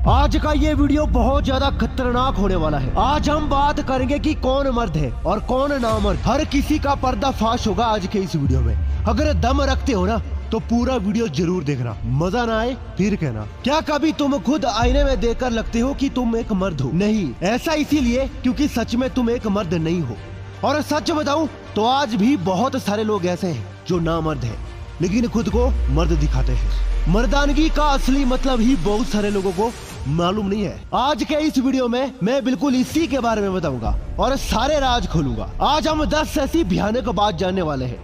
आज का ये वीडियो बहुत ज्यादा खतरनाक होने वाला है। आज हम बात करेंगे कि कौन मर्द है और कौन नामर्द। हर किसी का पर्दाफाश होगा आज के इस वीडियो में। अगर दम रखते हो ना तो पूरा वीडियो जरूर देखना, मजा ना आए फिर कहना। क्या कभी तुम खुद आईने में देखकर लगते हो कि तुम एक मर्द हो? नहीं, ऐसा इसीलिए क्योंकि सच में तुम एक मर्द नहीं हो। और सच बताऊं तो आज भी बहुत सारे लोग ऐसे हैं जो नामर्द हैं लेकिन खुद को मर्द दिखाते हैं। मर्दानगी का असली मतलब ही बहुत सारे लोगों को मालूम नहीं है। आज के इस वीडियो में मैं बिल्कुल इसी के बारे में बताऊंगा और सारे राज खोलूंगा। आज हम 10 ऐसी भयानक बात जानने वाले हैं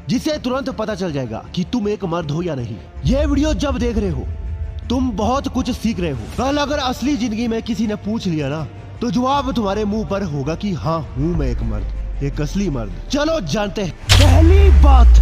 जिसे तुरंत पता चल जाएगा कि तुम एक मर्द हो या नहीं। ये वीडियो जब देख रहे हो तुम बहुत कुछ सीख रहे हो। कल अगर असली जिंदगी में किसी ने पूछ लिया ना तो जवाब तुम्हारे मुंह पर होगा कि हाँ हूँ मैं एक मर्द, एक असली मर्द। चलो जानते हैं। पहली बात,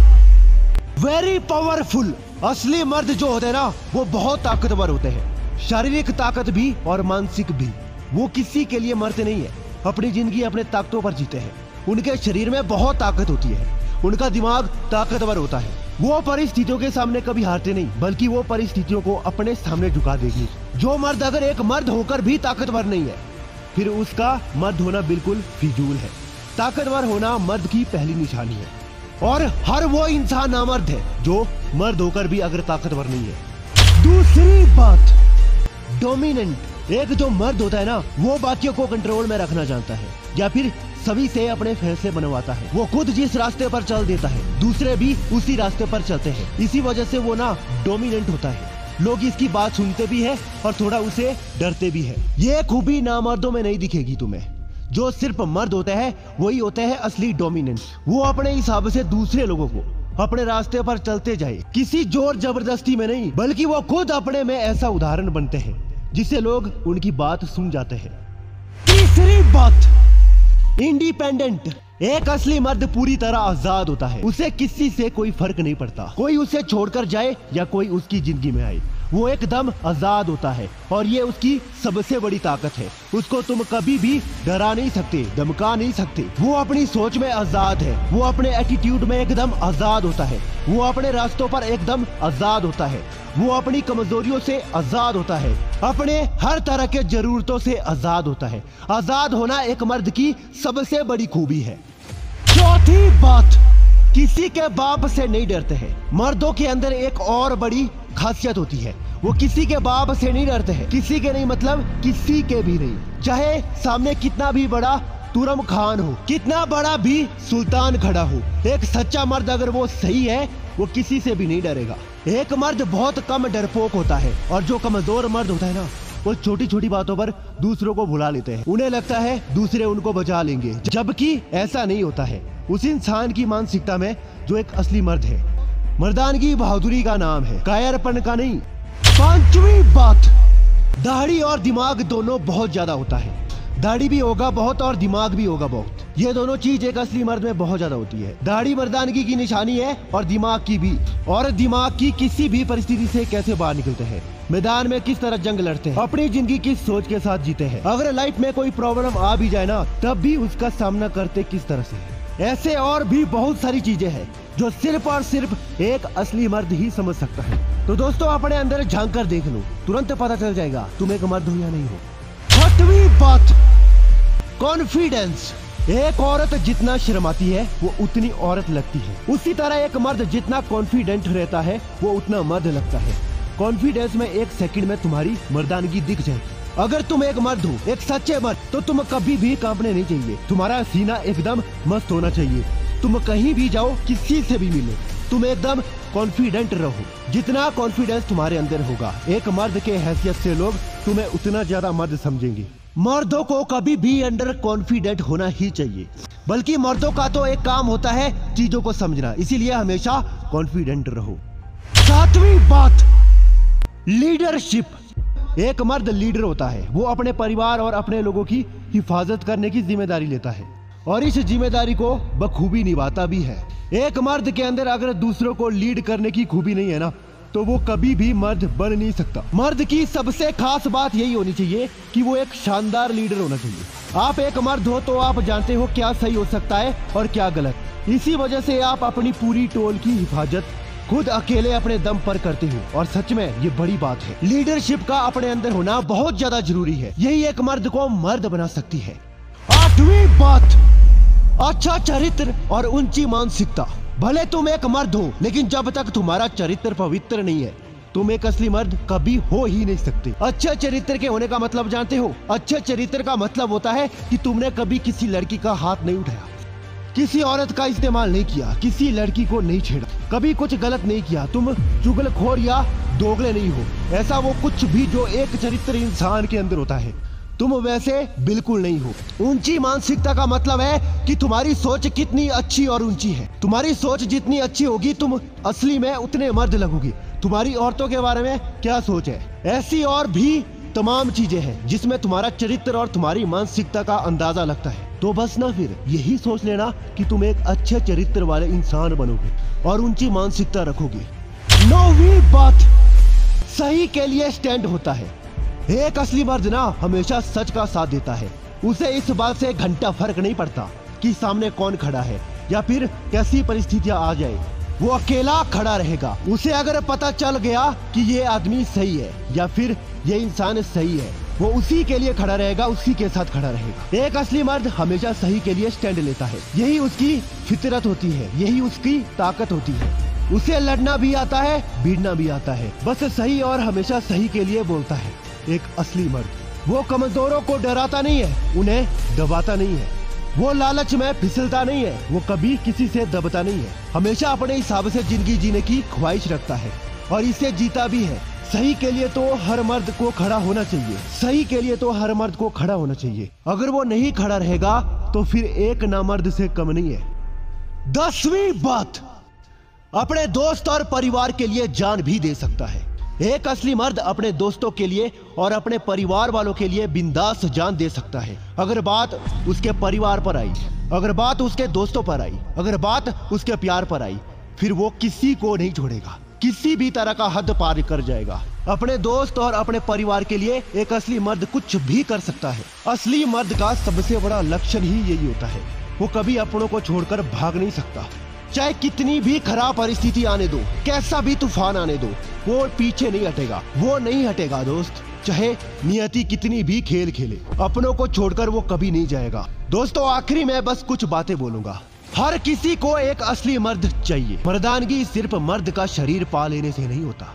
वेरी पावरफुल। असली मर्द जो होते हैं ना वो बहुत ताकतवर होते हैं, शारीरिक ताकत भी और मानसिक भी। वो किसी के लिए मरते नहीं है, अपनी जिंदगी अपने ताकतों पर जीते हैं। उनके शरीर में बहुत ताकत होती है, उनका दिमाग ताकतवर होता है। वो परिस्थितियों के सामने कभी हारते नहीं बल्कि वो परिस्थितियों को अपने सामने झुका देगी। जो मर्द अगर एक मर्द होकर भी ताकतवर नहीं है फिर उसका मर्द होना बिल्कुल फिजूल है। ताकतवर होना मर्द की पहली निशानी है और हर वो इंसान नामर्द है जो मर्द होकर भी अगर ताकतवर नहीं है। दूसरी बात, डोमिनेंट। एक जो मर्द होता है ना वो बाकियों को कंट्रोल में रखना जानता है या फिर सभी से अपने फैसले बनवाता है। वो खुद जिस रास्ते पर चल देता है दूसरे भी उसी रास्ते पर चलते हैं। इसी वजह से वो ना डोमिनेंट होता है। लोग इसकी बात सुनते भी है और थोड़ा उसे डरते भी है। ये खूबी नामर्दों में नहीं दिखेगी तुम्हें। जो सिर्फ मर्द होते हैं वही होते हैं असली डोमिनेंट। वो अपने हिसाब से दूसरे लोगों को अपने रास्ते पर चलते जाए, किसी जोर जबरदस्ती में नहीं बल्कि वो खुद अपने में ऐसा उदाहरण बनते हैं जिससे लोग उनकी बात सुन जाते हैं। तीसरी बात, इंडिपेंडेंट। एक असली मर्द पूरी तरह आजाद होता है। उसे किसी से कोई फर्क नहीं पड़ता, कोई उसे छोड़कर जाए या कोई उसकी जिंदगी में आए। वो एकदम आजाद होता है और ये उसकी सबसे बड़ी ताकत है। उसको तुम कभी भी डरा नहीं सकते, धमका नहीं सकते। वो अपनी सोच में आजाद है, वो अपने एटीट्यूड में एकदम आजाद होता है, वो अपने रास्तों पर एकदम आजाद होता है, वो अपनी कमजोरियों से आजाद होता है, अपने हर तरह के जरूरतों से आजाद होता है। आजाद होना एक मर्द की सबसे बड़ी खूबी है। चौथी बात, किसी के बाप से नहीं डरते हैं। मर्दों के अंदर एक और बड़ी खासियत होती है, वो किसी के बाप से नहीं डरते हैं। किसी के नहीं मतलब किसी के भी नहीं। चाहे सामने कितना भी बड़ा तुरम खान हो, कितना बड़ा भी सुल्तान खड़ा हो, एक सच्चा मर्द अगर वो सही है वो किसी से भी नहीं डरेगा। एक मर्द बहुत कम डरपोक होता है और जो कमजोर मर्द होता है ना वो छोटी छोटी बातों पर दूसरों को भुला लेते हैं। उन्हें लगता है दूसरे उनको बचा लेंगे, जबकि ऐसा नहीं होता है उस इंसान की मानसिकता में जो एक असली मर्द है। मर्दानगी बहादुरी का नाम है, कायरपन का नहीं। पांचवी बात, दाढ़ी और दिमाग दोनों बहुत ज्यादा होता है। दाढ़ी भी होगा बहुत और दिमाग भी होगा बहुत। ये दोनों चीज एक असली मर्द में बहुत ज्यादा होती है। दाढ़ी मर्दानगी की निशानी है और दिमाग की भी। और दिमाग की किसी भी परिस्थिति से कैसे बाहर निकलते हैं, मैदान में किस तरह जंग लड़ते हैं, अपनी जिंदगी किस सोच के साथ जीते हैं, अगर लाइफ में कोई प्रॉब्लम आ भी जाए ना तब भी उसका सामना करते किस तरह से। ऐसे और भी बहुत सारी चीजें हैं जो सिर्फ और सिर्फ एक असली मर्द ही समझ सकता है। तो दोस्तों अपने अंदर झांक कर देख लो, तुरंत पता चल जाएगा तुम एक मर्द हो या नहीं हो। छठवीं बात, कॉन्फिडेंस। एक औरत जितना शर्माती है वो उतनी औरत लगती है, उसी तरह एक मर्द जितना कॉन्फिडेंट रहता है वो उतना मर्द लगता है। कॉन्फिडेंस में एक सेकंड में तुम्हारी मर्दानगी दिख जाएगी। अगर तुम एक मर्द हो, एक सच्चे मर्द, तो तुम कभी भी कांपने नहीं चाहिए। तुम्हारा सीना एकदम मस्त होना चाहिए। तुम कहीं भी जाओ, किसी से भी मिलो, तुम एकदम कॉन्फिडेंट रहो। जितना कॉन्फिडेंस तुम्हारे अंदर होगा एक मर्द के हैसियत से लोग तुम्हें उतना ज्यादा मर्द समझेंगे। मर्दों को कभी भी अंडर कॉन्फिडेंट होना ही चाहिए, बल्कि मर्दों का तो एक काम होता है चीजों को समझना, इसीलिए हमेशा कॉन्फिडेंट रहो। सातवीं बात, लीडरशिप। एक मर्द लीडर होता है, वो अपने परिवार और अपने लोगों की हिफाजत करने की जिम्मेदारी लेता है और इस जिम्मेदारी को बखूबी निभाता भी है। एक मर्द के अंदर अगर दूसरों को लीड करने की खूबी नहीं है ना तो वो कभी भी मर्द बन नहीं सकता। मर्द की सबसे खास बात यही होनी चाहिए कि वो एक शानदार लीडर होना चाहिए। आप एक मर्द हो तो आप जानते हो क्या सही हो सकता है और क्या गलत। इसी वजह से आप अपनी पूरी टोल की हिफाजत खुद अकेले अपने दम पर करते हो, और सच में ये बड़ी बात है। लीडरशिप का अपने अंदर होना बहुत ज्यादा जरूरी है। यही एक मर्द को मर्द बना सकती है। 8वीं बात, अच्छा चरित्र और ऊंची मानसिकता। भले तुम एक मर्द हो, लेकिन जब तक तुम्हारा चरित्र पवित्र नहीं है, तुम एक असली मर्द कभी हो ही नहीं सकते। अच्छे चरित्र के होने का मतलब जानते हो? अच्छे चरित्र का मतलब होता है कि तुमने कभी किसी लड़की का हाथ नहीं उठाया, किसी औरत का इस्तेमाल नहीं किया, किसी लड़की को नहीं छेड़ा, कभी कुछ गलत नहीं किया, तुम चुगलखोर या दोगले नहीं हो। ऐसा वो कुछ भी जो एक चरित्र इंसान के अंदर होता है, तुम वैसे बिल्कुल नहीं हो। ऊंची मानसिकता का मतलब है कि तुम्हारी सोच कितनी अच्छी और ऊंची है। तुम्हारी सोच जितनी अच्छी होगी, तुम असली में उतने मर्द लगोगे। तुम्हारी औरतों के बारे में क्या सोच है? ऐसी और भी तमाम चीजें हैं जिसमें तुम्हारा चरित्र और तुम्हारी मानसिकता का अंदाजा लगता है। तो बस ना फिर यही सोच लेना कि तुम एक अच्छे चरित्र वाले इंसान बनोगे और ऊंची मानसिकता रखोगे। 9वीं बात, सही के लिए स्टैंड होता है। एक असली मर्द ना हमेशा सच का साथ देता है। उसे इस बात से घंटा फर्क नहीं पड़ता कि सामने कौन खड़ा है या फिर कैसी परिस्थितियां आ जाए, वो अकेला खड़ा रहेगा। उसे अगर पता चल गया कि ये आदमी सही है या फिर ये इंसान सही है, वो उसी के लिए खड़ा रहेगा, उसी के साथ खड़ा रहेगा। एक असली मर्द हमेशा सही के लिए स्टैंड लेता है। यही उसकी फितरत होती है, यही उसकी ताकत होती है। उसे लड़ना भी आता है, भिड़ना भी आता है, बस सही और हमेशा सही के लिए बोलता है। एक असली मर्द वो कमजोरों को डराता नहीं है, उन्हें दबाता नहीं है, वो लालच में फिसलता नहीं है, वो कभी किसी से दबता नहीं है, हमेशा अपने हिसाब से जिंदगी जीने की ख्वाहिश रखता है और इसे जीता भी है। सही के लिए तो हर मर्द को खड़ा होना चाहिए। सही के लिए तो हर मर्द को खड़ा होना चाहिए। अगर वो नहीं खड़ा रहेगा तो फिर एक नामर्द से कम नहीं है। 10वीं बात, अपने दोस्त और परिवार के लिए जान भी दे सकता है। एक असली मर्द अपने दोस्तों के लिए और अपने परिवार वालों के लिए बिंदास जान दे सकता है। अगर बात उसके परिवार पर आई, अगर बात उसके दोस्तों पर आई, अगर बात उसके प्यार पर आई, फिर वो किसी को नहीं छोड़ेगा, किसी भी तरह का हद पार कर जाएगा। अपने दोस्त और अपने परिवार के लिए एक असली मर्द कुछ भी कर सकता है। असली मर्द का सबसे बड़ा लक्षण ही यही होता है, वो कभी अपनों को छोड़कर भाग नहीं सकता। चाहे कितनी भी खराब परिस्थिति आने दो, कैसा भी तूफान आने दो, वो पीछे नहीं हटेगा, वो नहीं हटेगा दोस्त। चाहे नियति कितनी भी खेल खेले, अपनों को छोड़कर वो कभी नहीं जाएगा। दोस्तों आखिरी में बस कुछ बातें बोलूंगा। हर किसी को एक असली मर्द चाहिए। मर्दानगी सिर्फ मर्द का शरीर पा लेने से नहीं होता।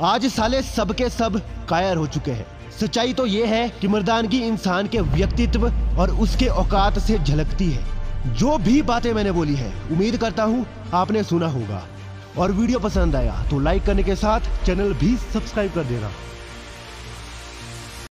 आज साले सबके सब कायर हो चुके हैं। सच्चाई तो ये है कि मर्दानगी इंसान के व्यक्तित्व और उसके औकात से झलकती है। जो भी बातें मैंने बोली है, उम्मीद करता हूँ आपने सुना होगा, और वीडियो पसंद आया तो लाइक करने के साथ चैनल भी सब्सक्राइब कर देना।